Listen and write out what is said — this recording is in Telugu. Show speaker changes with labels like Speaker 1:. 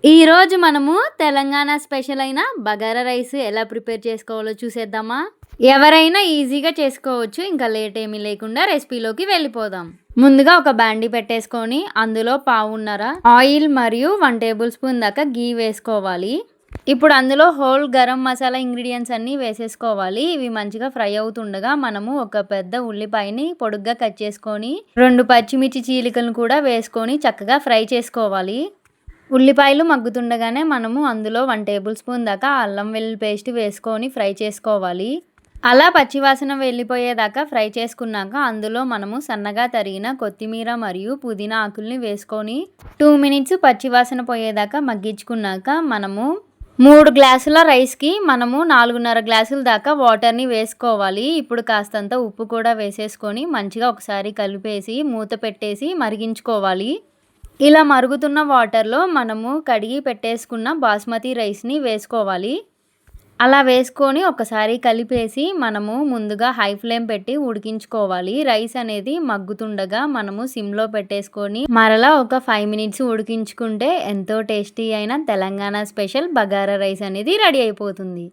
Speaker 1: ఈరోజు మనము తెలంగాణ స్పెషల్ అయిన బగారా రైస్ ఎలా ప్రిపేర్ చేసుకోవాలో చూసేద్దామా? ఎవరైనా ఈజీగా చేసుకోవచ్చు. ఇంకా లేట్ ఏమీ లేకుండా రెసిపీలోకి వెళ్ళిపోదాం. ముందుగా ఒక బాండీ పెట్టేసుకొని అందులో పావున్నర ఆయిల్ మరియు 1 టేబుల్ స్పూన్ దాకా గీ వేసుకోవాలి. ఇప్పుడు అందులో హోల్ గరం మసాలా ఇంగ్రీడియంట్స్ అన్నీ వేసేసుకోవాలి. ఇవి మంచిగా ఫ్రై అవుతుండగా మనము ఒక పెద్ద ఉల్లిపాయని పొడుగ్గా కట్ చేసుకొని 2 పచ్చిమిర్చి చీలికలను కూడా వేసుకొని చక్కగా ఫ్రై చేసుకోవాలి. ఉల్లిపాయలు మగ్గుతుండగానే మనము అందులో 1 టేబుల్ స్పూన్ దాకా అల్లం వెల్లుల్లి పేస్ట్ వేసుకొని ఫ్రై చేసుకోవాలి. అలా పచ్చివాసన వెళ్ళిపోయేదాకా ఫ్రై చేసుకున్నాక అందులో మనము సన్నగా తరిగిన కొత్తిమీర మరియు పుదీనా ఆకుల్ని వేసుకొని 2 మినిట్స్ పచ్చివాసన పోయేదాకా మగ్గించుకున్నాక మనము 3 గ్లాసుల రైస్కి మనము 4.5 గ్లాసుల దాకా వాటర్ని వేసుకోవాలి. ఇప్పుడు కాస్తంత ఉప్పు కూడా వేసేసుకొని మంచిగా ఒకసారి కలిపేసి మూత పెట్టేసి మరిగించుకోవాలి. ఇలా మరుగుతున్న వాటర్లో మనము కడిగి పెట్టేసుకున్న బాస్మతి రైస్ని వేసుకోవాలి. అలా వేసుకొని ఒకసారి కలిపేసి మనము ముందుగా హై ఫ్లేమ్ పెట్టి ఉడికించుకోవాలి. రైస్ అనేది మగ్గుతుండగా మనము సిమ్లో పెట్టేసుకొని మరలా ఒక 5 మినిట్స్ ఉడికించుకుంటే ఎంతో టేస్టీ అయిన తెలంగాణ స్పెషల్ బగారా రైస్ అనేది రెడీ అయిపోతుంది.